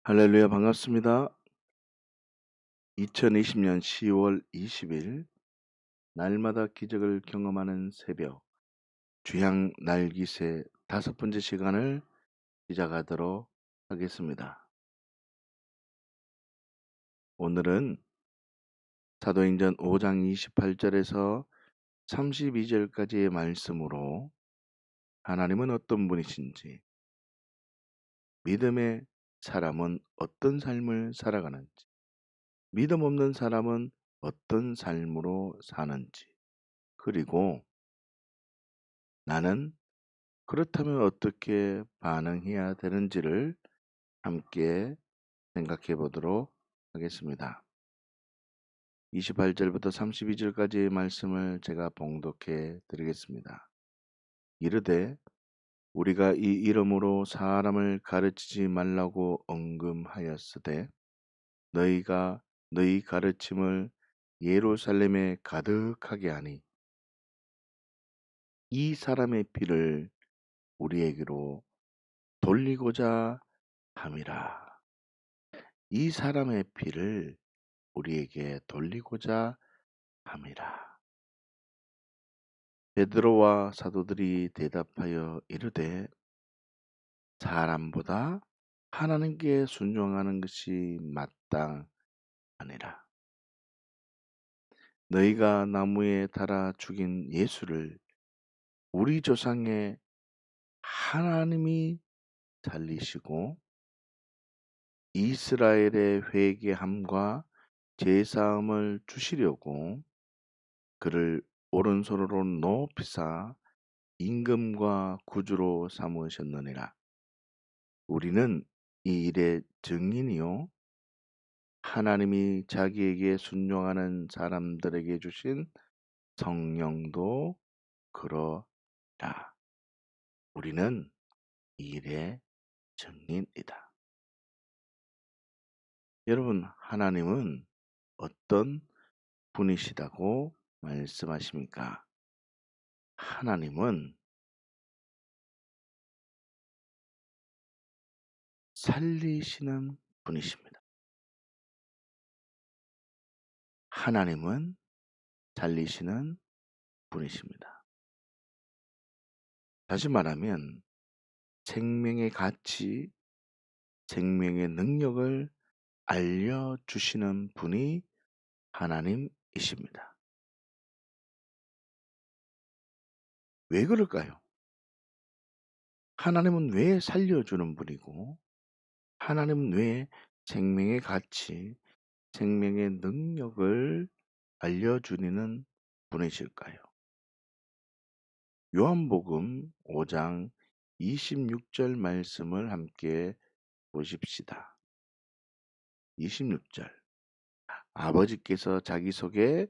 할렐루야 반갑습니다. 2020년 10월 20일 날마다 기적을 경험하는 새벽 주양 날기세 다섯 번째 시간을 시작하도록 하겠습니다. 오늘은 사도행전 5장 28절에서 32절까지의 말씀으로 하나님은 어떤 분이신지, 믿음의 사람은 어떤 삶을 살아가는지, 믿음 없는 사람은 어떤 삶으로 사는지, 그리고 나는 그렇다면 어떻게 반응해야 되는지를 함께 생각해 보도록 하겠습니다. 28절부터 32절까지의 말씀을 제가 봉독해 드리겠습니다. 이르되 우리가 이 이름으로 사람을 가르치지 말라고 언금하였으되 너희가 너희 가르침을 예루살렘에 가득하게 하니 이 사람의 피를 우리에게로 돌리고자 함이라. 이 사람의 피를 우리에게 돌리고자 함이라. 베드로와 사도들이 대답하여 이르되 사람보다 하나님께 순종하는 것이 마땅하니라. 너희가 나무에 달아 죽인 예수를 우리 조상의 하나님이 살리시고 이스라엘의 회개함과 제사함을 주시려고 그를 오른손으로 높이사 임금과 구주로 삼으셨느니라. 우리는 이 일의 증인이요 하나님이 자기에게 순종하는 사람들에게 주신 성령도 그러라. 우리는 이 일의 증인이다. 여러분, 하나님은 어떤 분이시다고 말씀하십니까? 하나님은 살리시는 분이십니다. 하나님은 살리시는 분이십니다. 다시 말하면 생명의 가치, 생명의 능력을 알려주시는 분이 하나님이십니다. 왜 그럴까요? 하나님은 왜 살려주는 분이고, 하나님은 왜 생명의 가치, 생명의 능력을 알려주는 분이실까요? 요한복음 5장 26절 말씀을 함께 보십시다. 26절. 아버지께서 자기 속에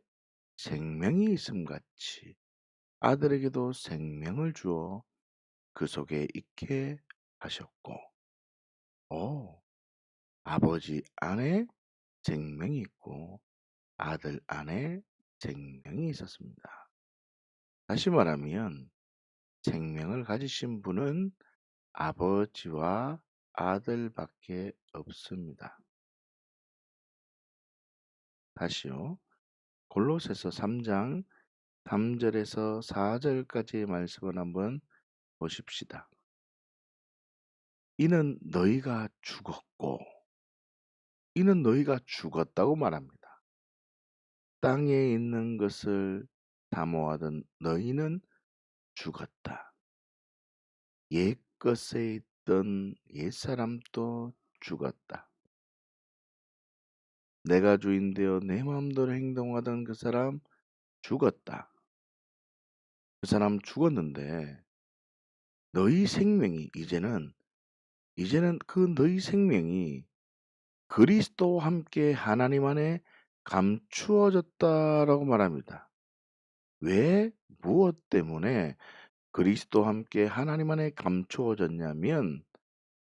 생명이 있음같이 아들에게도 생명을 주어 그 속에 있게 하셨고, 아버지 안에 생명이 있고 아들 안에 생명이 있었습니다. 다시 말하면 생명을 가지신 분은 아버지와 아들밖에 없습니다. 다시요. 골로새서 3장 3절에서 4절까지의 말씀을 한번 보십시다. 이는 너희가 죽었고, 이는 너희가 죽었다고 말합니다. 땅에 있는 것을 사모하던 너희는 죽었다. 옛 것에 있던 옛사람도 죽었다. 내가 주인 되어 내 마음대로 행동하던 그 사람 죽었다. 그 사람 죽었는데 너희 생명이 이제는 그 너희 생명이 그리스도와 함께 하나님 안에 감추어졌다라고 말합니다. 왜? 무엇 때문에 그리스도와 함께 하나님 안에 감추어졌냐면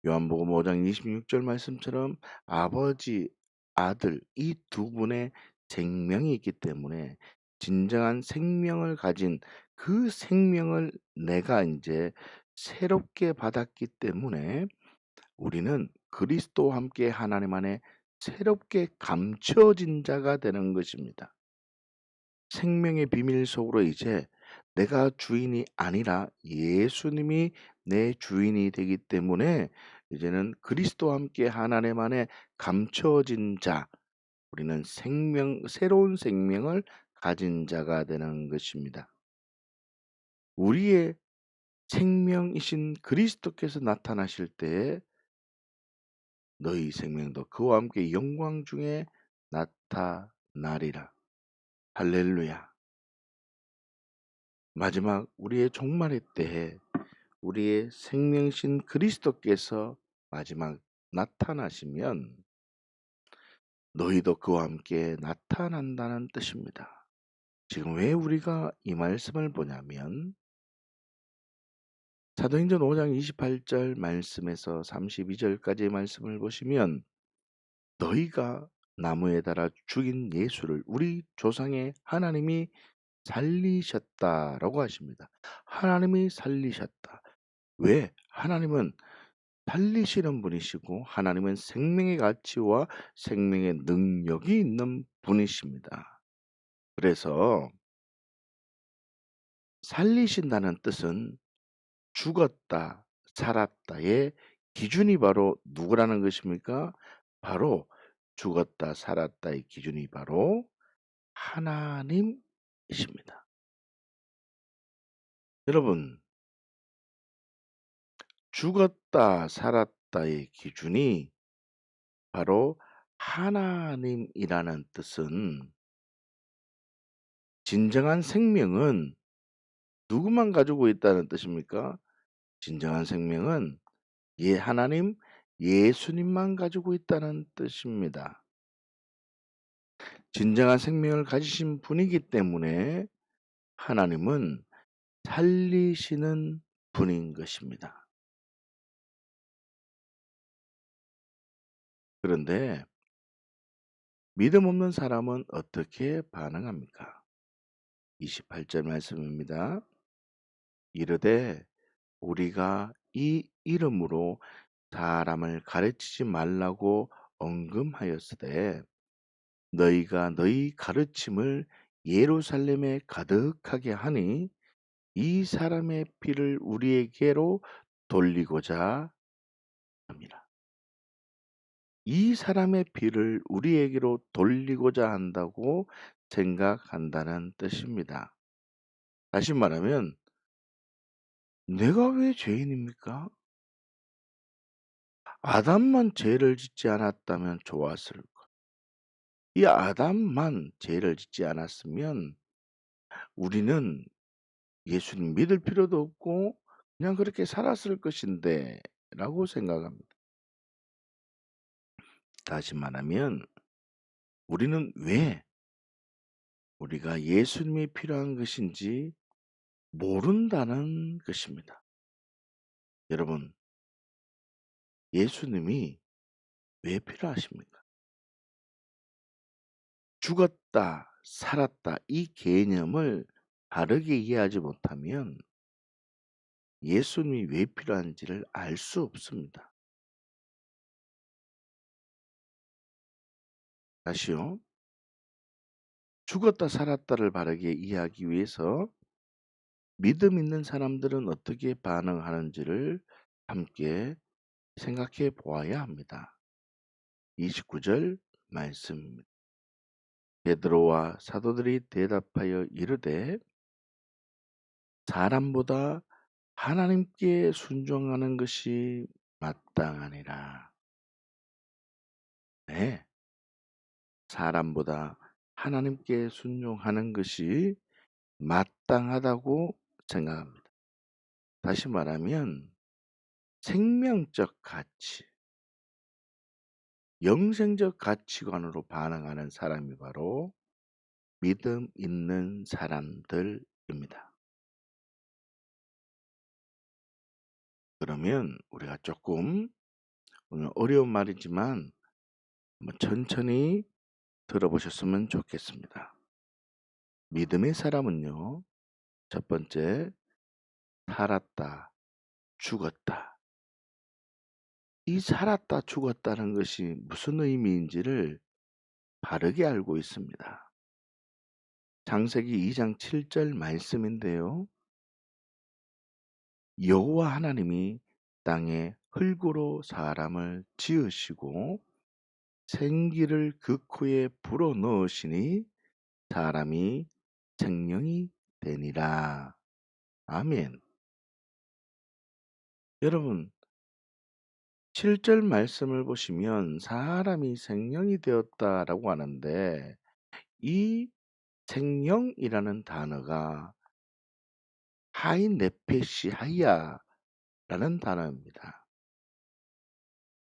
요한복음 5장 26절 말씀처럼 아버지, 아들 이 두 분의 생명이 있기 때문에 진정한 생명을 가진 그 생명을 내가 이제 새롭게 받았기 때문에 우리는 그리스도와 함께 하나님 안에 새롭게 감춰진 자가 되는 것입니다. 생명의 비밀 속으로 이제 내가 주인이 아니라 예수님이 내 주인이 되기 때문에 이제는 그리스도와 함께 하나님 안에 감춰진 자, 우리는 새로운 생명을 가진 자가 되는 것입니다. 우리의 생명이신 그리스도께서 나타나실 때에 너희 생명도 그와 함께 영광 중에 나타나리라. 할렐루야. 마지막 우리의 종말의 때에 우리의 생명신 그리스도께서 마지막 나타나시면 너희도 그와 함께 나타난다는 뜻입니다. 지금 왜 우리가 이 말씀을 보냐면 사도행전 5장 28절 말씀에서 32절까지의 말씀을 보시면 너희가 나무에 달아 죽인 예수를 우리 조상의 하나님이 살리셨다라고 하십니다. 하나님이 살리셨다. 왜? 하나님은 살리시는 분이시고 하나님은 생명의 가치와 생명의 능력이 있는 분이십니다. 그래서 살리신다는 뜻은 죽었다, 살았다의 기준이 바로 누구라는 것입니까? 바로 죽었다, 살았다의 기준이 바로 하나님이십니다. 여러분, 죽었다, 살았다의 기준이 바로 하나님이라는 뜻은 진정한 생명은 누구만 가지고 있다는 뜻입니까? 진정한 생명은 하나님 예수님만 가지고 있다는 뜻입니다. 진정한 생명을 가지신 분이기 때문에 하나님은 살리시는 분인 것입니다. 그런데 믿음 없는 사람은 어떻게 반응합니까? 28절 말씀입니다. 이르되 우리가 이 이름으로 사람을 가르치지 말라고 언금하였으되 너희가 너희 가르침을 예루살렘에 가득하게 하니 이 사람의 피를 우리에게로 돌리고자 합니다. 이 사람의 피를 우리에게로 돌리고자 한다고 생각한다는 뜻입니다. 다시 말하면 내가 왜 죄인입니까? 아담만 죄를 짓지 않았다면 좋았을 것. 이 아담만 죄를 짓지 않았으면 우리는 예수님 믿을 필요도 없고 그냥 그렇게 살았을 것인데 라고 생각합니다. 다시 말하면 우리는 왜 우리가 예수님이 필요한 것인지 모른다는 것입니다. 여러분, 예수님이 왜 필요하십니까? 죽었다, 살았다 이 개념을 바르게 이해하지 못하면 예수님이 왜 필요한지를 알 수 없습니다. 다시요. 죽었다 살았다를 바르게 이해하기 위해서 믿음 있는 사람들은 어떻게 반응하는지를 함께 생각해 보아야 합니다. 29절 말씀입니다. 베드로와 사도들이 대답하여 이르되 사람보다 하나님께 순종하는 것이 마땅하니라. 네, 사람보다 하나님께 순종하는 것이 마땅하다고 생각합니다. 다시 말하면 생명적 가치, 영생적 가치관으로 반응하는 사람이 바로 믿음 있는 사람들입니다. 그러면 우리가 조금 오늘 어려운 말이지만 한번 천천히 들어보셨으면 좋겠습니다. 믿음의 사람은요, 첫 번째, 살았다, 죽었다. 이 살았다 죽었다는 것이 무슨 의미인지를 바르게 알고 있습니다. 창세기 2장 7절 말씀인데요. 여호와 하나님이 땅에 흙으로 사람을 지으시고 생기를 그 코에 불어넣으시니 사람이 생명이 되니라. 아멘. 여러분, 7절 말씀을 보시면 사람이 생명이 되었다라고 하는데 이 생명이라는 단어가 하인 네페시 하야라는 단어입니다.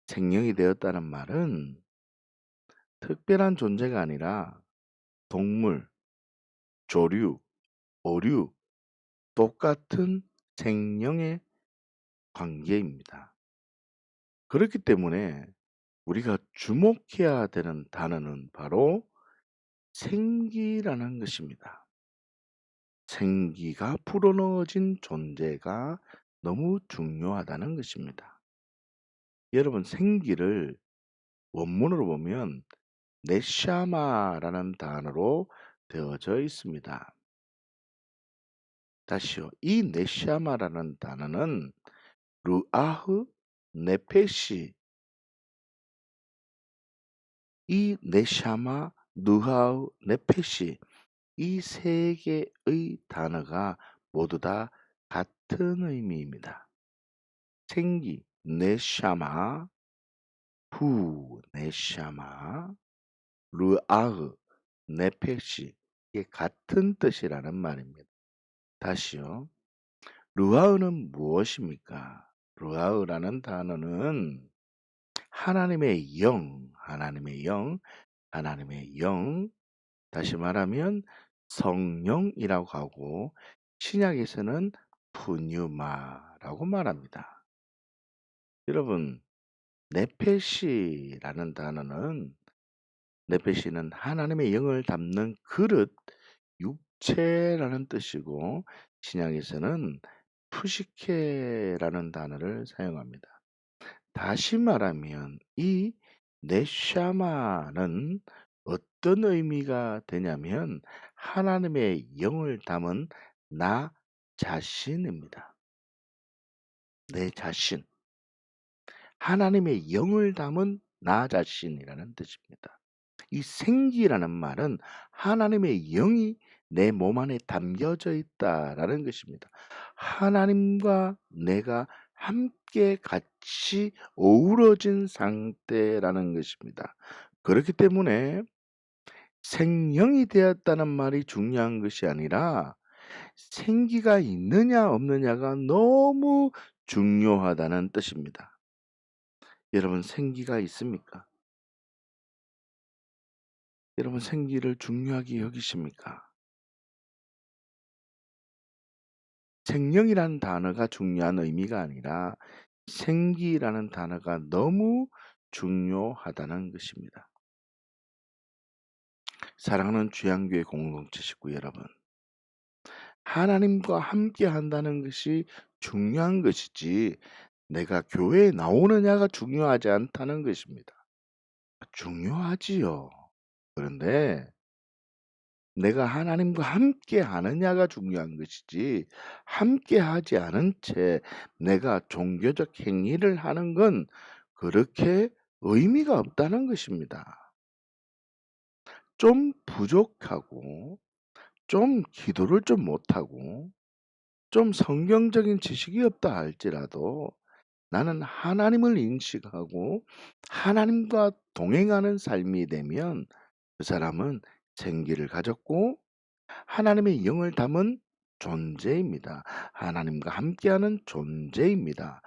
생명이 되었다는 말은 특별한 존재가 아니라 동물, 조류, 어류, 똑같은 생명의 관계입니다. 그렇기 때문에 우리가 주목해야 되는 단어는 바로 생기라는 것입니다. 생기가 불어넣어진 존재가 너무 중요하다는 것입니다. 여러분, 생기를 원문으로 보면 네샤마라는 단어로 되어져 있습니다. 다시요. 이 네샤마라는 단어는 루아흐, 네페시, 이 네샤마, 누하우, 네페시 이 세 개의 단어가 모두 다 같은 의미입니다. 생기, 네샤마, 후, 네샤마, 루아흐, 네페시 이게 같은 뜻이라는 말입니다. 다시요. 루아흐는 무엇입니까? 루아흐라는 단어는 하나님의 영, 하나님의 영, 하나님의 영, 다시 말하면 성령이라고 하고 신약에서는 푸뉴마라고 말합니다. 여러분, 네페시라는 단어는 네페시는 하나님의 영을 담는 그릇, 육체라는 뜻이고 신약에서는 푸시케라는 단어를 사용합니다. 다시 말하면 이 네샤마는 어떤 의미가 되냐면 하나님의 영을 담은 나 자신입니다. 내 자신. 하나님의 영을 담은 나 자신이라는 뜻입니다. 이 생기라는 말은 하나님의 영이 내 몸 안에 담겨져 있다라는 것입니다. 하나님과 내가 함께 같이 어우러진 상태라는 것입니다. 그렇기 때문에 생명이 되었다는 말이 중요한 것이 아니라 생기가 있느냐 없느냐가 너무 중요하다는 뜻입니다. 여러분, 생기가 있습니까? 여러분, 생기를 중요하게 여기십니까? 생명이라는 단어가 중요한 의미가 아니라 생기라는 단어가 너무 중요하다는 것입니다. 사랑하는 주양교회 공동체 식구 여러분, 하나님과 함께 한다는 것이 중요한 것이지 내가 교회에 나오느냐가 중요하지 않다는 것입니다. 중요하지요. 그런데 내가 하나님과 함께 하느냐가 중요한 것이지 함께 하지 않은 채 내가 종교적 행위를 하는 건 그렇게 의미가 없다는 것입니다. 좀 부족하고 좀 기도를 좀 못하고 좀 성경적인 지식이 없다 할지라도 나는 하나님을 인식하고 하나님과 동행하는 삶이 되면 그 사람은 생기를 가졌고 하나님의 영을 담은 존재입니다. 하나님과 함께하는 존재입니다.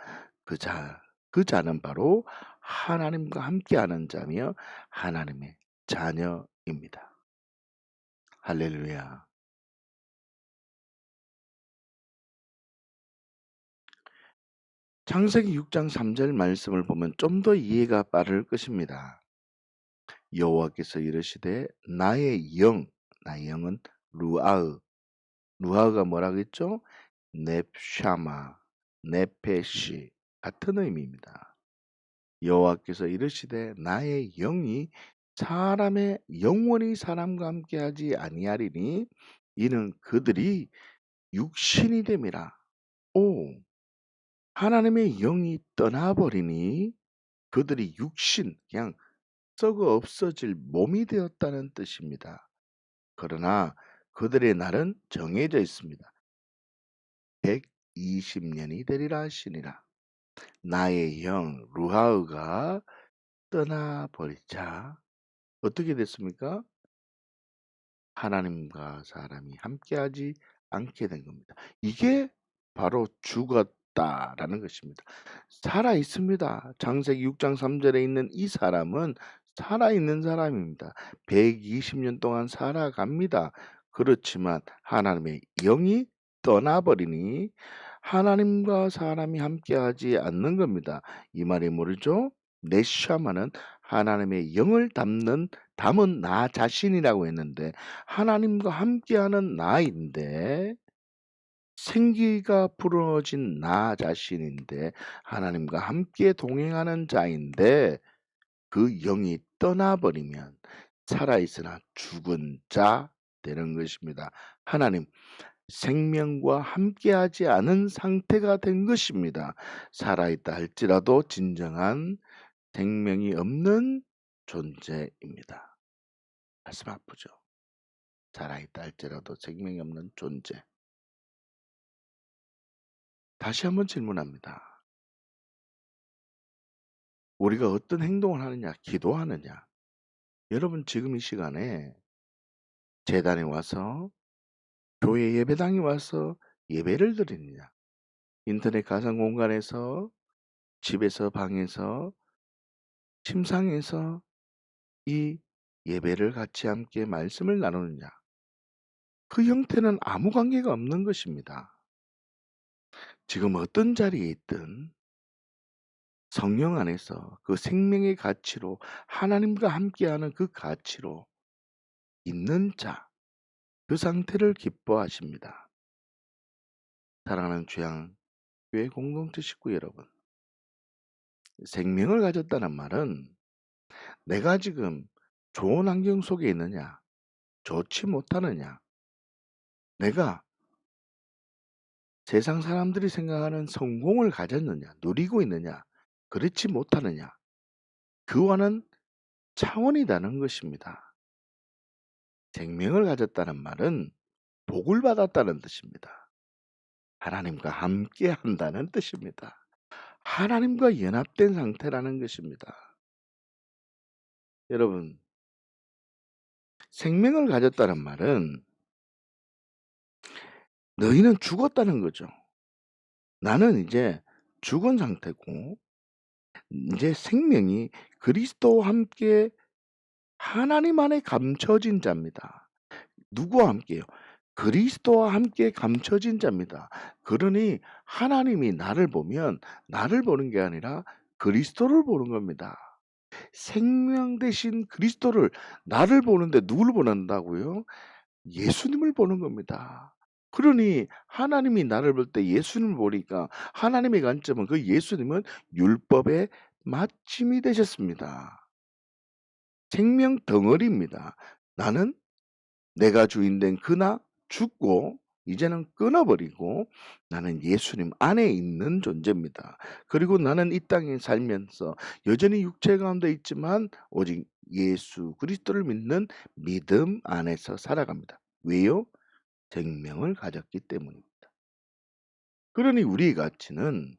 그 자는 바로 하나님과 함께하는 자며 하나님의 자녀입니다. 할렐루야. 창세기 6장 3절 말씀을 보면 좀 더 이해가 빠를 것입니다. 여호와께서 이르시되 나의 영은 루아흐, 루아흐가 뭐라고 했죠? 넵샤마, 네페시 같은 의미입니다. 여호와께서 이르시되 나의 영이 사람의 영원히 사람과 함께하지 아니하리니 이는 그들이 육신이 됨이라. 오, 하나님의 영이 떠나버리니 그들이 육신, 그냥 썩어 없어질 몸이 되었다는 뜻입니다. 그러나 그들의 날은 정해져 있습니다. 120년이 되리라 하시니라. 나의 영 루하우가 떠나버리자 어떻게 됐습니까? 하나님과 사람이 함께하지 않게 된 겁니다. 이게 바로 죽었다라는 것입니다. 살아 있습니다. 창세기 6장 3절에 있는 이 사람은 살아 있는 사람입니다. 120년 동안 살아갑니다. 그렇지만 하나님의 영이 떠나버리니 하나님과 사람이 함께하지 않는 겁니다. 이 말이 모르죠? 네샤마는 하나님의 영을 담은 나 자신이라고 했는데 하나님과 함께하는 나인데 생기가 불어진 나 자신인데 하나님과 함께 동행하는 자인데 그 영이 떠나버리면 살아있으나 죽은 자 되는 것입니다. 하나님 생명과 함께하지 않은 상태가 된 것입니다. 살아있다 할지라도 진정한 생명이 없는 존재입니다. 가슴 아프죠. 살아있다 할지라도 생명이 없는 존재. 다시 한번 질문합니다. 우리가 어떤 행동을 하느냐, 기도하느냐. 여러분 지금 이 시간에 제단에 와서 교회 예배당에 와서 예배를 드리느냐. 인터넷 가상 공간에서 집에서 방에서 침상에서 이 예배를 같이 함께 말씀을 나누느냐. 그 형태는 아무 관계가 없는 것입니다. 지금 어떤 자리에 있든 성령 안에서 그 생명의 가치로 하나님과 함께하는 그 가치로 있는 자, 그 상태를 기뻐하십니다. 사랑하는 교회 공동체 식구 여러분, 생명을 가졌다는 말은 내가 지금 좋은 환경 속에 있느냐, 좋지 못하느냐, 내가 세상 사람들이 생각하는 성공을 가졌느냐, 누리고 있느냐, 그렇지 못하느냐, 그와는 차원이 다른 것입니다. 생명을 가졌다는 말은 복을 받았다는 뜻입니다. 하나님과 함께 한다는 뜻입니다. 하나님과 연합된 상태라는 것입니다. 여러분, 생명을 가졌다는 말은 너희는 죽었다는 거죠. 나는 이제 죽은 상태고 이제 생명이 그리스도와 함께 하나님 안에 감춰진 자입니다. 누구와 함께요? 그리스도와 함께 감춰진 자입니다. 그러니 하나님이 나를 보면 나를 보는 게 아니라 그리스도를 보는 겁니다. 생명 대신 그리스도를 나를 보는데 누구를 보는다고요? 예수님을 보는 겁니다. 그러니 하나님이 나를 볼 때 예수님을 보니까 하나님의 관점은 그 예수님은 율법의 마침이 되셨습니다. 생명 덩어리입니다. 나는 내가 주인 된 그나 죽고 이제는 끊어버리고 나는 예수님 안에 있는 존재입니다. 그리고 나는 이 땅에 살면서 여전히 육체 가운데 있지만 오직 예수 그리스도를 믿는 믿음 안에서 살아갑니다. 왜요? 생명을 가졌기 때문입니다. 그러니 우리의 가치는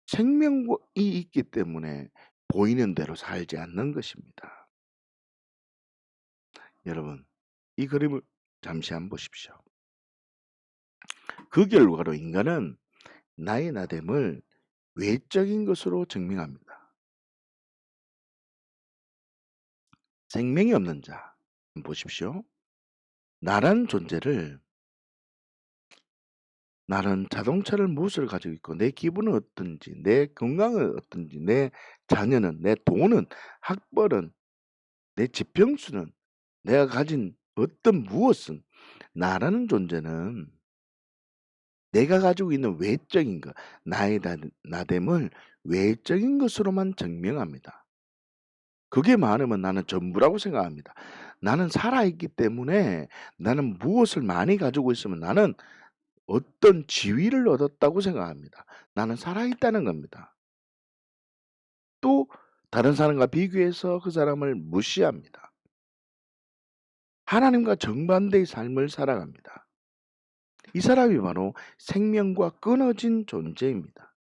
생명이 있기 때문에 보이는 대로 살지 않는 것입니다. 여러분, 이 그림을 잠시 한번 보십시오. 그 결과로 인간은 나의 나됨을 외적인 것으로 증명합니다. 생명이 없는 자, 보십시오. 나라는 존재를 나는 자동차를 무엇을 가지고 있고 내 기분은 어떤지 내 건강은 어떤지 내 자녀는 내 돈은 학벌은 내 지평수는 내가 가진 어떤 무엇은 나라는 존재는 내가 가지고 있는 외적인 것 나의 나됨을 외적인 것으로만 증명합니다. 그게 많으면 나는 전부라고 생각합니다. 나는 살아있기 때문에 나는 무엇을 많이 가지고 있으면 나는 어떤 지위를 얻었다고 생각합니다. 나는 살아있다는 겁니다. 또 다른 사람과 비교해서 그 사람을 무시합니다. 하나님과 정반대의 삶을 살아갑니다. 이 사람이 바로 생명과 끊어진 존재입니다.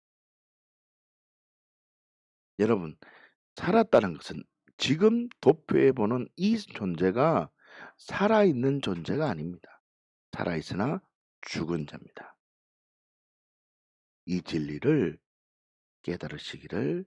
여러분, 살았다는 것은 지금 도표에 보는 이 존재가 살아있는 존재가 아닙니다. 살아있으나 죽은 자입니다. 이 진리를 깨달으시기를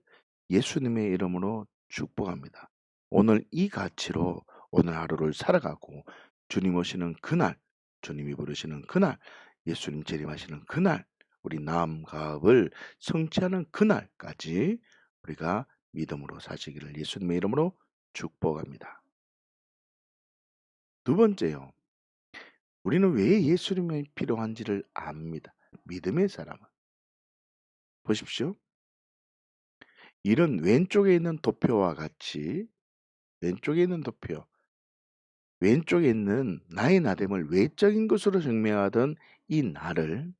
예수님의 이름으로 축복합니다. 오늘 이 가치로 오늘 하루를 살아가고 주님 오시는 그날, 주님이 부르시는 그날, 예수님 재림하시는 그날, 우리 나음 가업을 성취하는 그날까지 우리가 믿음으로 사시기를 예수님의 이름으로 축복합니다. 두 번째요. 우리는 왜 예수님이 필요한지를 압니다. 믿음의 사람은. 보십시오. 이런 왼쪽에 있는 도표와 같이 왼쪽에 있는 도표, 왼쪽에 있는 나의 나됨을 외적인 것으로 증명하던 이 나를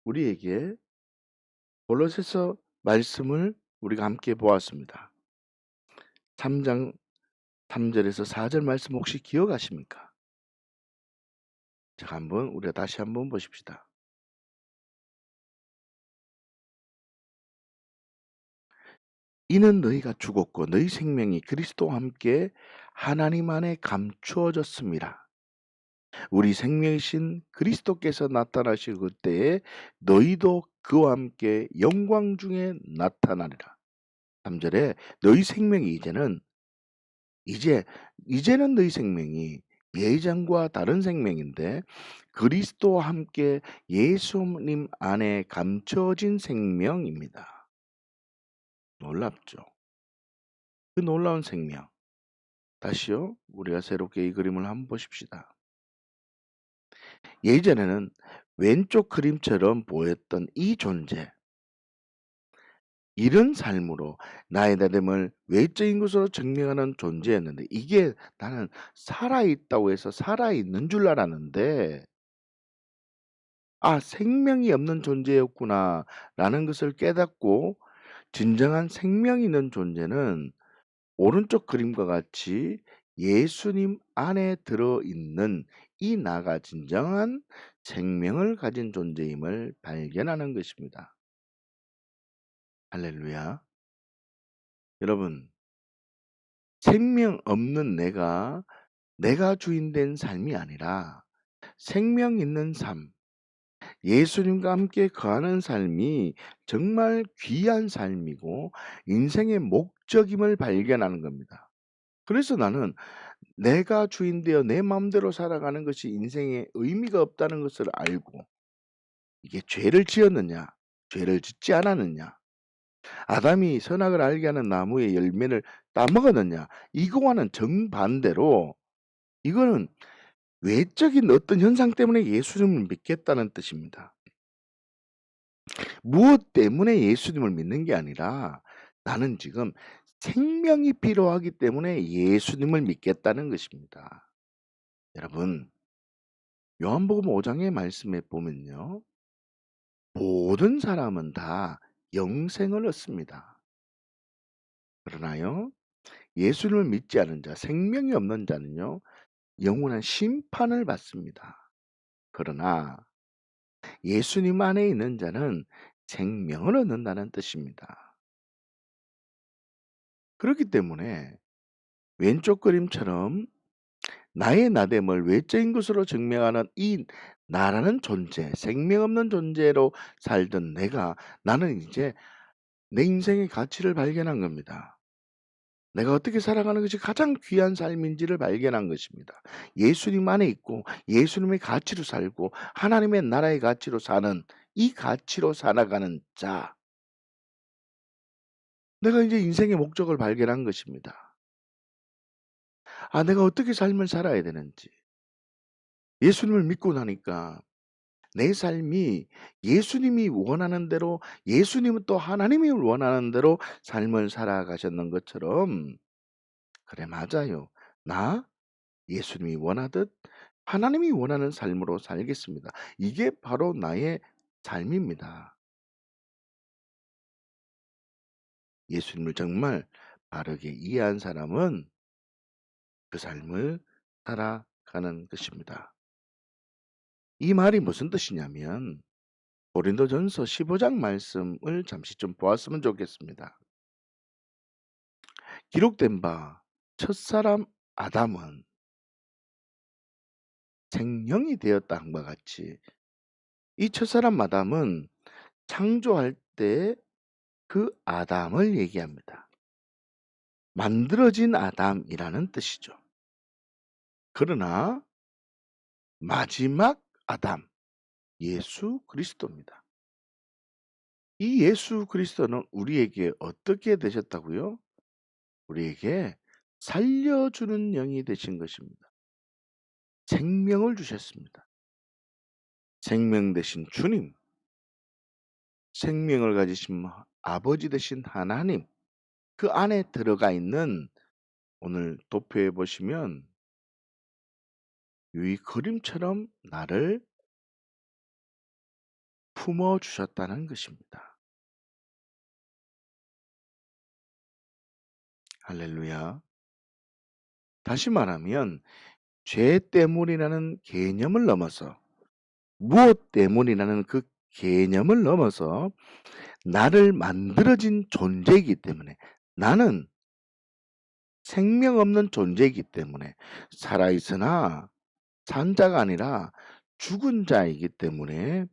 우리에게 골로새서 말씀을 우리가 함께 보았습니다. 3장 3절에서 4절 말씀 혹시 기억하십니까? 자, 우리가 다시 한번 보십시다. 이는 너희가 죽었고 너희 생명이 그리스도와 함께 하나님 안에 감추어졌습니다. 우리 생명이신 그리스도께서 나타나실 그때에 너희도 그와 함께 영광 중에 나타나리라. 3절에 너희 생명이 이제는 너희 생명이 예전과 다른 생명인데 그리스도와 함께 예수님 안에 감춰진 생명입니다. 놀랍죠? 그 놀라운 생명. 다시요. 우리가 새롭게 이 그림을 한번 보십시다. 예전에는 왼쪽 그림처럼 보였던 이 존재, 이런 삶으로 나의 나됨을 외적인 것으로 증명하는 존재였는데 이게 나는 살아있다고 해서 살아있는 줄 알았는데 생명이 없는 존재였구나 라는 것을 깨닫고 진정한 생명이 있는 존재는 오른쪽 그림과 같이 예수님 안에 들어있는 이 나가 진정한 생명을 가진 존재임을 발견하는 것입니다. 할렐루야. 여러분, 생명 없는 내가 주인 된 삶이 아니라 생명 있는 삶, 예수님과 함께 거하는 삶이 정말 귀한 삶이고 인생의 목적임을 발견하는 겁니다. 그래서 나는 내가 주인 되어 내 마음대로 살아가는 것이 인생에 의미가 없다는 것을 알고 이게 죄를 지었느냐, 죄를 짓지 않았느냐, 아담이 선악을 알게 하는 나무의 열매를 따먹었느냐, 이거와는 정반대로 이거는 외적인 어떤 현상 때문에 예수님을 믿겠다는 뜻입니다. 무엇 때문에 예수님을 믿는 게 아니라 나는 지금 생명이 필요하기 때문에 예수님을 믿겠다는 것입니다. 여러분, 요한복음 5장의 말씀에 보면요. 모든 사람은 다 영생을 얻습니다. 그러나요, 예수님을 믿지 않은 자, 생명이 없는 자는요, 영원한 심판을 받습니다. 그러나 예수님 안에 있는 자는 생명을 얻는다는 뜻입니다. 그렇기 때문에 왼쪽 그림처럼 나의 나됨을 외적인 것으로 증명하는 이 나라는 존재, 생명 없는 존재로 살던 나는 이제 내 인생의 가치를 발견한 겁니다. 내가 어떻게 살아가는 것이 가장 귀한 삶인지를 발견한 것입니다. 예수님 안에 있고 예수님의 가치로 살고 하나님의 나라의 가치로 사는 이 가치로 살아가는 자. 내가 이제 인생의 목적을 발견한 것입니다. 내가 어떻게 삶을 살아야 되는지. 예수님을 믿고 나니까 내 삶이 예수님이 원하는 대로, 예수님은 또 하나님이 원하는 대로 삶을 살아가셨는 것처럼, 그래 맞아요. 나 예수님이 원하듯 하나님이 원하는 삶으로 살겠습니다. 이게 바로 나의 삶입니다. 예수님을 정말 바르게 이해한 사람은 그 삶을 살아가는 것입니다. 이 말이 무슨 뜻이냐면 고린도전서 15장 말씀을 잠시 좀 보았으면 좋겠습니다. 기록된 바 첫사람 아담은 생명이 되었다 한바 같이 이 첫사람 아담은 창조할 때 그 아담을 얘기합니다. 만들어진 아담이라는 뜻이죠. 그러나 마지막 아담, 예수 그리스도입니다. 이 예수 그리스도는 우리에게 어떻게 되셨다고요? 우리에게 살려주는 영이 되신 것입니다. 생명을 주셨습니다. 생명 되신 주님, 생명을 가지신 아버지 되신 하나님, 그 안에 들어가 있는 오늘 도표에 보시면 이 그림처럼 나를 품어 주셨다는 것입니다. 할렐루야. 다시 말하면 죄 때문이라는 개념을 넘어서 무엇 때문이라는 그 개념을 넘어서 나를 만들어진 존재이기 때문에 나는 생명 없는 존재이기 때문에 살아있으나 산 자가 아니라 죽은 자이기 때문에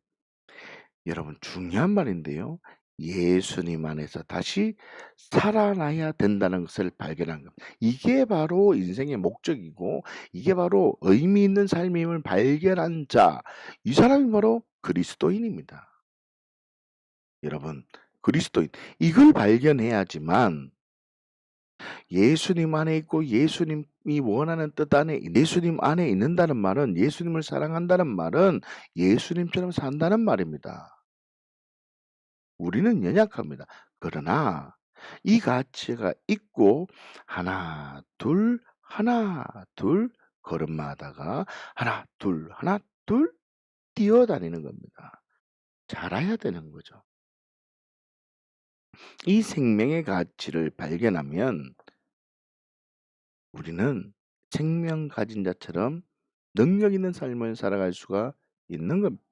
여러분 중요한 말인데요. 예수님 안에서 다시 살아나야 된다는 것을 발견한 겁니다. 이게 바로 인생의 목적이고 이게 바로 의미 있는 삶임을 발견한 자, 이 사람이 바로 그리스도인입니다. 여러분, 그리스도인. 이걸 발견해야지만 예수님 안에 있고 예수님이 원하는 뜻 안에 예수님 안에 있는다는 말은 예수님을 사랑한다는 말은 예수님처럼 산다는 말입니다. 우리는 연약합니다. 그러나 이 가치가 있고 하나 둘 걸음마다가 하나 둘 뛰어다니는 겁니다. 자라야 되는 거죠. 이 생명의 가치를 발견하면 우리는 생명 가진 자처럼 능력 있는 삶을 살아갈 수가 있는 겁니다.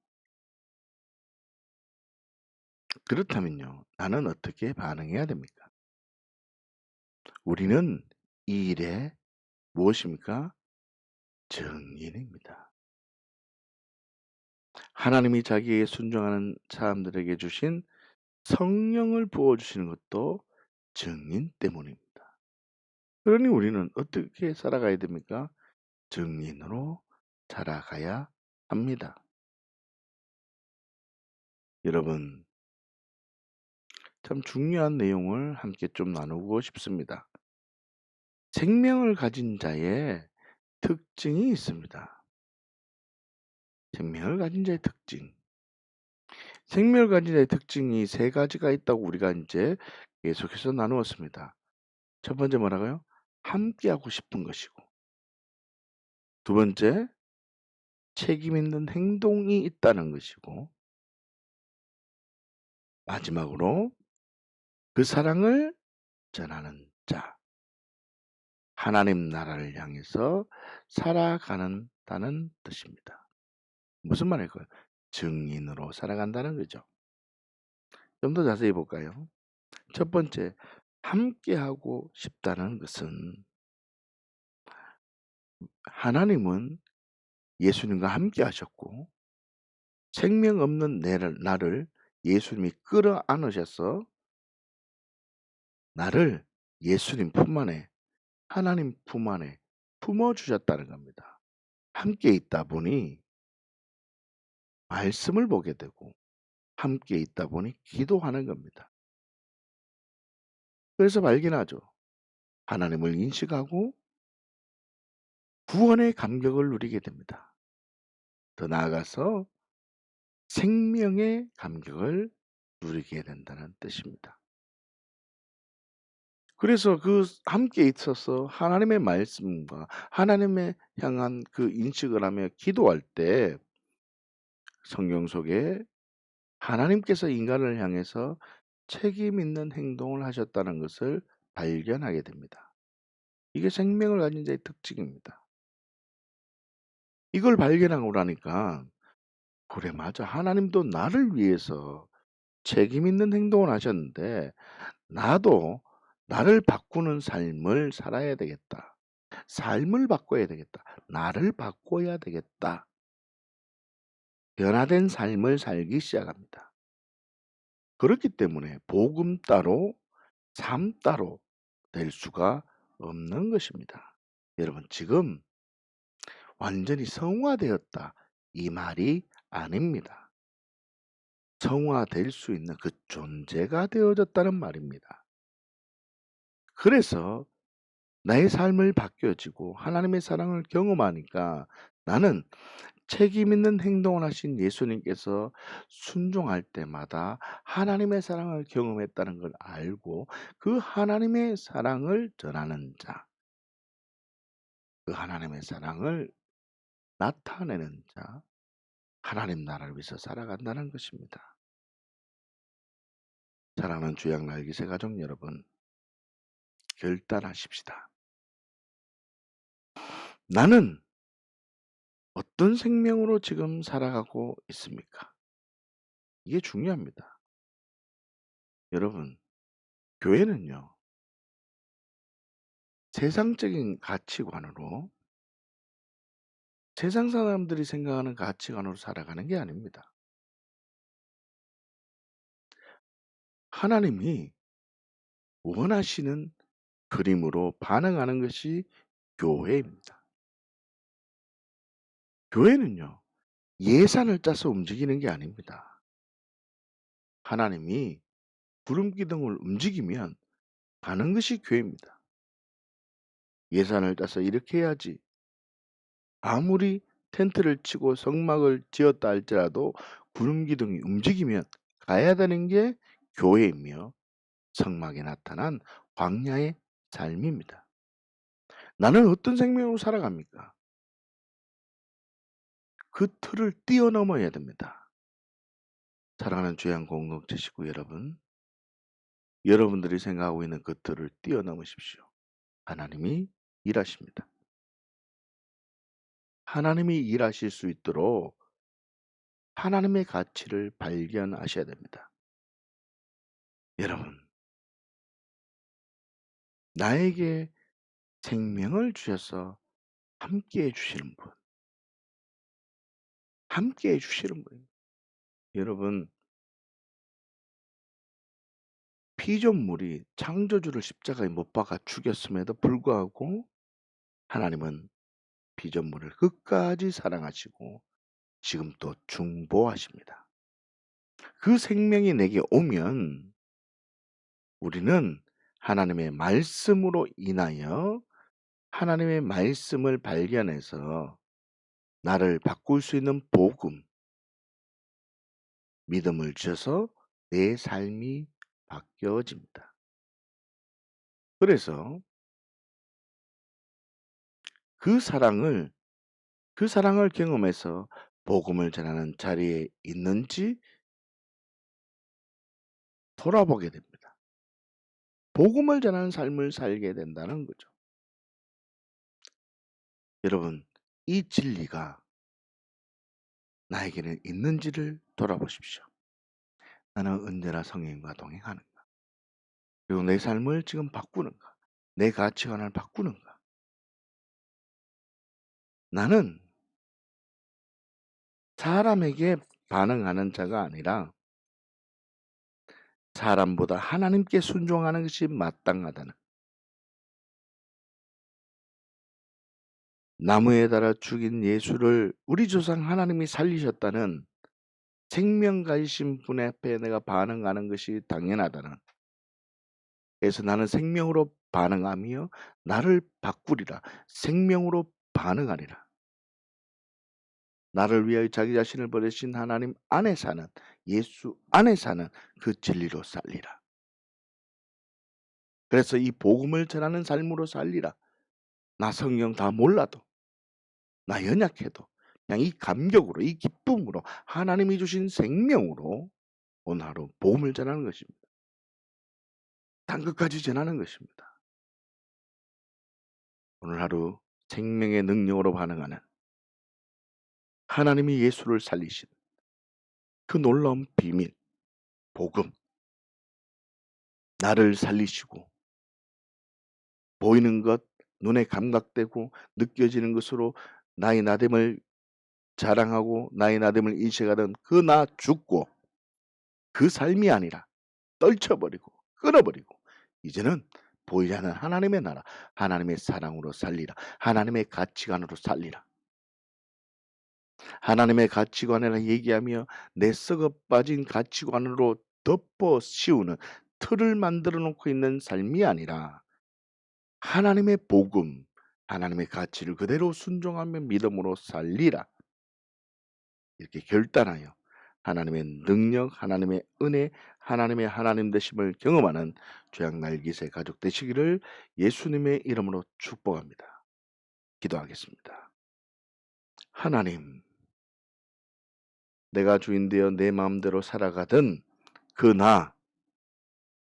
그렇다면요, 나는 어떻게 반응해야 됩니까? 우리는 이 일에 무엇입니까? 증인입니다. 하나님이 자기에게 순종하는 사람들에게 주신 성령을 부어주시는 것도 증인 때문입니다. 그러니 우리는 어떻게 살아가야 됩니까? 증인으로 살아가야 합니다. 여러분, 참 중요한 내용을 함께 좀 나누고 싶습니다. 생명을 가진 자의 특징이 있습니다. 생명을 가진 자의 특징. 생명을 가진 자의 특징이 세 가지가 있다고 우리가 이제 계속해서 나누었습니다. 첫 번째 뭐라고요? 함께하고 싶은 것이고, 두 번째, 책임 있는 행동이 있다는 것이고, 마지막으로 그 사랑을 전하는 자, 하나님 나라를 향해서 살아가는다는 뜻입니다. 무슨 말일까요? 증인으로 살아간다는 거죠. 좀 더 자세히 볼까요? 첫 번째, 함께하고 싶다는 것은 하나님은 예수님과 함께 하셨고 생명 없는 나를 예수님이 끌어안으셔서 나를 예수님 품 안에 하나님 품 안에 품어주셨다는 겁니다. 함께 있다 보니 말씀을 보게 되고 함께 있다 보니 기도하는 겁니다. 그래서 발견하죠. 하나님을 인식하고 구원의 감격을 누리게 됩니다. 더 나아가서 생명의 감격을 누리게 된다는 뜻입니다. 그래서 그 함께 있어서 하나님의 말씀과 하나님에 향한 그 인식을 하며 기도할 때 성경 속에 하나님께서 인간을 향해서 책임 있는 행동을 하셨다는 것을 발견하게 됩니다. 이게 생명을 가진 자의 특징입니다. 이걸 발견하고 나니까 '그래 맞아. 하나님도 나를 위해서 책임 있는 행동을 하셨는데 나도 나를 바꾸는 삶을 살아야 되겠다. 삶을 바꿔야 되겠다. 나를 바꿔야 되겠다.' 변화된 삶을 살기 시작합니다. 그렇기 때문에 복음 따로 삶 따로 될 수가 없는 것입니다. 여러분 지금 완전히 성화되었다 이 말이 아닙니다. 성화될 수 있는 그 존재가 되어졌다는 말입니다. 그래서 나의 삶을 바뀌어지고 하나님의 사랑을 경험하니까 나는 책임 있는 행동을 하신 예수님께서 순종할 때마다 하나님의 사랑을 경험했다는 걸 알고 그 하나님의 사랑을 전하는 자, 그 하나님의 사랑을 나타내는 자, 하나님 나라를 위해서 살아간다는 것입니다. 사랑하는 주양 날기새 가족 여러분, 결단하십시다. 나는 어떤 생명으로 지금 살아가고 있습니까? 이게 중요합니다. 여러분, 교회는요, 세상적인 가치관으로 세상 사람들이 생각하는 가치관으로 살아가는 게 아닙니다. 하나님이 원하시는 그림으로 반응하는 것이 교회입니다. 교회는요, 예산을 짜서 움직이는 게 아닙니다. 하나님이 구름기둥을 움직이면 가는 것이 교회입니다. 예산을 짜서 이렇게 해야지. 아무리 텐트를 치고 성막을 지었다 할지라도 구름기둥이 움직이면 가야 되는 게 교회이며 성막에 나타난 광야의 삶입니다. 나는 어떤 생명으로 살아갑니까? 그 틀을 뛰어넘어야 됩니다. 사랑하는 주양 공동체 식구 여러분, 여러분들이 생각하고 있는 그 틀을 뛰어넘으십시오. 하나님이 일하십니다. 하나님이 일하실 수 있도록 하나님의 가치를 발견하셔야 됩니다. 여러분, 나에게 생명을 주셔서 함께해 주시는 분, 함께해 주시는 분입니다. 여러분, 피조물이 창조주를 십자가에 못 박아 죽였음에도 불구하고 하나님은 피조물을 끝까지 사랑하시고 지금 또 중보하십니다. 그 생명이 내게 오면 우리는 하나님의 말씀으로 인하여 하나님의 말씀을 발견해서 나를 바꿀 수 있는 복음, 믿음을 주셔서 내 삶이 바뀌어집니다. 그래서 그 사랑을 경험해서 복음을 전하는 자리에 있는지 돌아보게 됩니다. 복음을 전하는 삶을 살게 된다는 거죠. 여러분, 이 진리가 나에게는 있는지를 돌아보십시오. 나는 언제나 성령과 동행하는가? 그리고 내 삶을 지금 바꾸는가? 내 가치관을 바꾸는가? 나는 사람에게 반응하는 자가 아니라 사람보다 하나님께 순종하는 것이 마땅하다는, 나무에 달아 죽인 예수를 우리 조상 하나님이 살리셨다는 생명 가지신 분 앞에 내가 반응하는 것이 당연하다는, 그래서 나는 생명으로 반응하며 나를 바꾸리라, 생명으로 반응하리라. 나를 위하여 자기 자신을 버리신 하나님 안에 사는, 예수 안에 사는 그 진리로 살리라. 그래서 이 복음을 전하는 삶으로 살리라. 나 성경 다 몰라도, 나 연약해도 그냥 이 감격으로, 이 기쁨으로, 하나님이 주신 생명으로 오늘 하루 복음을 전하는 것입니다. 딴 것까지 전하는 것입니다. 오늘 하루 생명의 능력으로 반응하는, 하나님이 예수를 살리신 그 놀라운 비밀, 복음, 나를 살리시고 보이는 것, 눈에 감각되고 느껴지는 것으로 나의 나됨을 자랑하고 나의 나됨을 인식하던 그 나 죽고, 그 삶이 아니라 떨쳐버리고 끊어버리고 이제는 보이지 않는 하나님의 나라, 하나님의 사랑으로 살리라. 하나님의 가치관으로 살리라. 하나님의 가치관이라 얘기하며 내 썩어 빠진 가치관으로 덮어 씌우는 틀을 만들어 놓고 있는 삶이 아니라 하나님의 복음, 하나님의 가치를 그대로 순종하며 믿음으로 살리라. 이렇게 결단하여 하나님의 능력, 하나님의 은혜, 하나님의 하나님 되심을 경험하는 죄악날깃의 가족 되시기를 예수님의 이름으로 축복합니다. 기도하겠습니다. 하나님, 내가 주인 되어 내 마음대로 살아가던 그 나,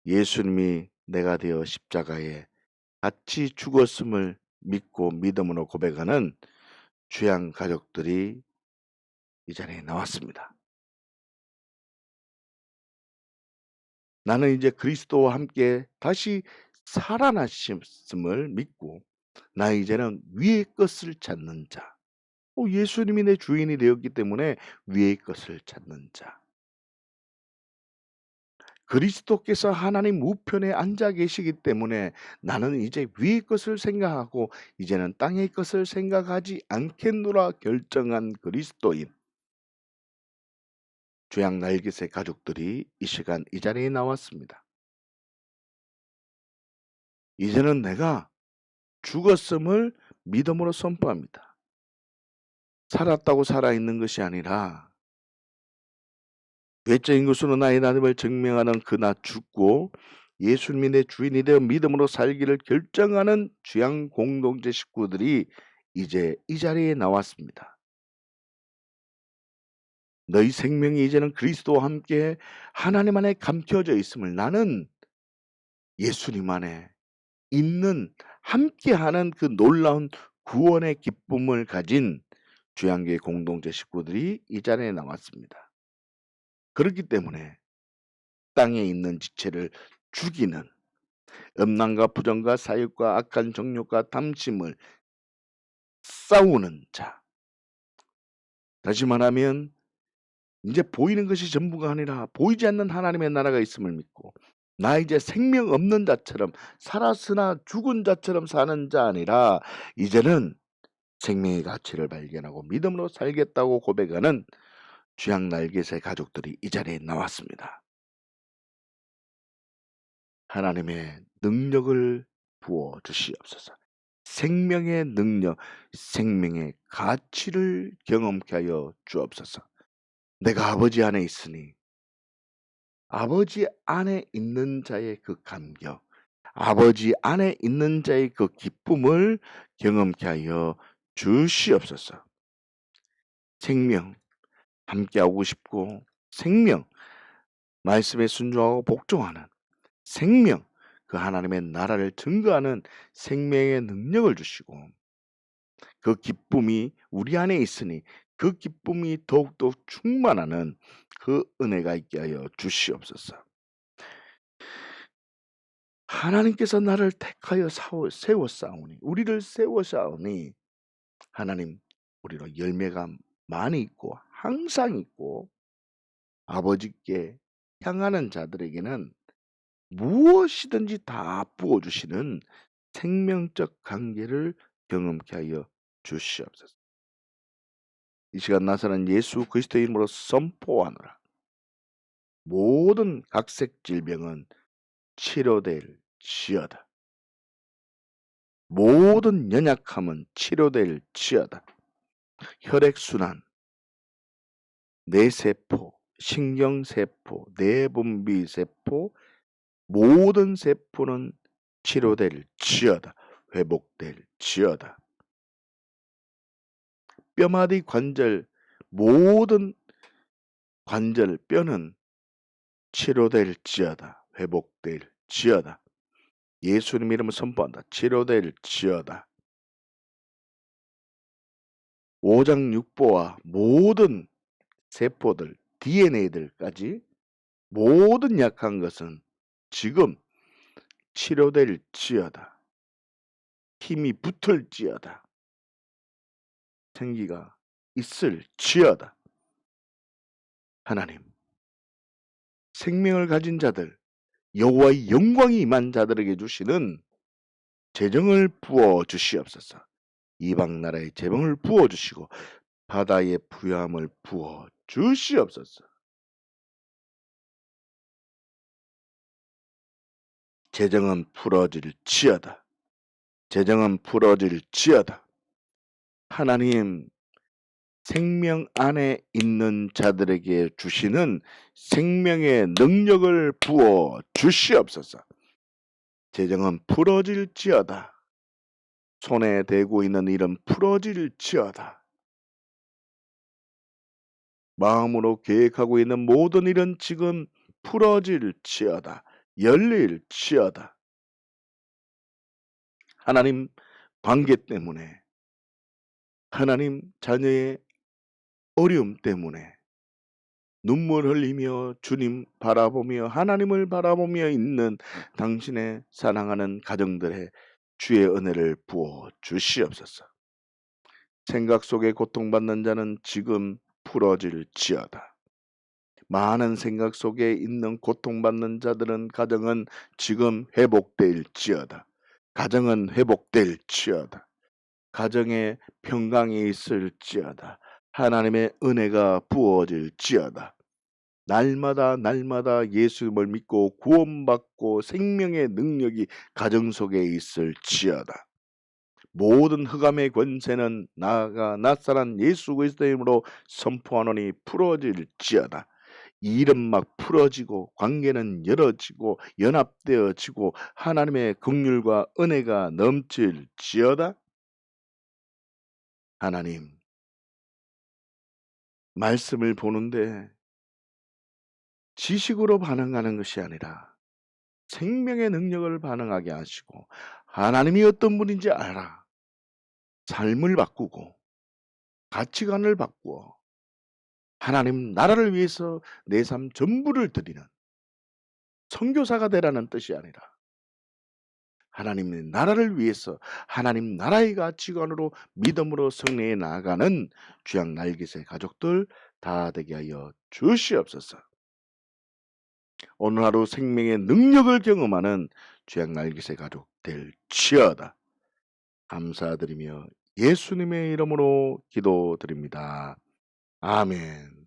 예수님이 내가 되어 십자가에 같이 죽었음을 믿고 믿음으로 고백하는 죄악 가족들이 이 자리에 나왔습니다. 나는 이제 그리스도와 함께 다시 살아나심을 믿고 나 이제는 위의 것을 찾는 자. 예수님이 내 주인이 되었기 때문에 위의 것을 찾는 자. 그리스도께서 하나님 우편에 앉아 계시기 때문에 나는 이제 위의 것을 생각하고 이제는 땅의 것을 생각하지 않겠노라 결정한 그리스도인. 죄악 날깃의 가족들이 이 시간 이 자리에 나왔습니다. 이제는 내가 죽었음을 믿음으로 선포합니다. 살았다고 살아있는 것이 아니라 외적인 것으로 나의 나됨을 증명하는 그 나 죽고 예수님이 내 주인이 되어 믿음으로 살기를 결정하는 주양 공동체 식구들이 이제 이 자리에 나왔습니다. 너희 생명이 이제는 그리스도와 함께 하나님 안에 감춰져 있음을 나는 예수님 안에 있는 함께하는 그 놀라운 구원의 기쁨을 가진 주양교회 공동체 식구들이 이 자리에 나왔습니다. 그렇기 때문에 땅에 있는 지체를 죽이는 음란과 부정과 사욕과 악한 정욕과 탐심을 싸우는 자. 다시 말하면 이제 보이는 것이 전부가 아니라 보이지 않는 하나님의 나라가 있음을 믿고 나 이제 생명 없는 자처럼 살았으나 죽은 자처럼 사는 자 아니라 이제는 생명의 가치를 발견하고 믿음으로 살겠다고 고백하는 주양 날개의 가족들이 이 자리에 나왔습니다. 하나님의 능력을 부어 주시옵소서. 생명의 능력, 생명의 가치를 경험케 하여 주옵소서. 내가 아버지 안에 있으니 아버지 안에 있는 자의 그 감격, 아버지 안에 있는 자의 그 기쁨을 경험케 하여 주시옵소서. 생명 함께하고 싶고 생명 말씀에 순종하고 복종하는 생명 그 하나님의 나라를 증거하는 생명의 능력을 주시고 그 기쁨이 우리 안에 있으니 그 기쁨이 더욱더 충만하는 그 은혜가 있게 하여 주시옵소서. 하나님께서 나를 택하여 세워 싸우니 우리를 세워 싸우니 하나님 우리로 열매가 많이 있고 항상 있고 아버지께 향하는 자들에게는 무엇이든지 다 부어주시는 생명적 관계를 경험케 하여 주시옵소서. 이 시간 나서는 예수 그리스도의 이름으로 선포하노라. 모든 각색 질병은 치료될 지어다. 모든 연약함은 치료될 지어다. 혈액순환, 뇌세포, 신경세포, 내분비세포 모든 세포는 치료될지어다. 회복될지어다. 뼈마디 관절 모든 관절 뼈는 치료될지어다. 회복될지어다. 예수님 이름을 선포한다. 치료될지어다. 오장육부와 모든 세포들, DNA들까지 모든 약한 것은 지금 치료될지어다. 힘이 붙을지어다. 생기가 있을지어다. 하나님, 생명을 가진 자들, 여호와의 영광이 임한 자들에게 주시는 재정을 부어 주시옵소서. 이방 나라의 재정을 부어 주시고 바다의 부유함을 부어 주시옵소서. 재정은 풀어질지어다. 재정은 풀어질지어다. 하나님, 생명 안에 있는 자들에게 주시는 생명의 능력을 부어 주시옵소서. 재정은 풀어질지어다. 손에 대고 있는 일은 풀어질지어다. 마음으로 계획하고 있는 모든 일은 지금 풀어질지어다. 열릴지어다. 하나님, 관계 때문에, 하나님, 자녀의 어려움 때문에 눈물 흘리며 주님 바라보며 하나님을 바라보며 있는 당신의 사랑하는 가정들의 주의 은혜를 부어 주시옵소서. 생각 속에 고통받는 자는 지금 풀어질지어다. 많은 생각 속에 있는 고통받는 자들은 가정은 지금 회복될지어다. 가정은 회복될지어다. 가정에 평강이 있을지어다. 하나님의 은혜가 부어질지어다. 날마다 예수님을 믿고 구원받고 생명의 능력이 가정 속에 있을지어다. 모든 흑암의 권세는 나아가 낯설은 예수 그리스도의 이름으로 선포하노니 풀어질지어다. 일은 막 풀어지고 관계는 열어지고 연합되어지고 하나님의 긍휼과 은혜가 넘칠지어다. 하나님, 말씀을 보는데 지식으로 반응하는 것이 아니라 생명의 능력을 반응하게 하시고 하나님이 어떤 분인지 알아. 삶을 바꾸고 가치관을 바꾸어 하나님 나라를 위해서 내 삶 전부를 드리는 선교사가 되라는 뜻이 아니라 하나님의 나라를 위해서 하나님 나라의 가치관으로 믿음으로 승리해 나아가는 주양 날개새 가족들 다 되게 하여 주시옵소서. 오늘 하루 생명의 능력을 경험하는 주양 날개새 가족 될지어다. 감사드리며 예수님의 이름으로 기도드립니다. 아멘.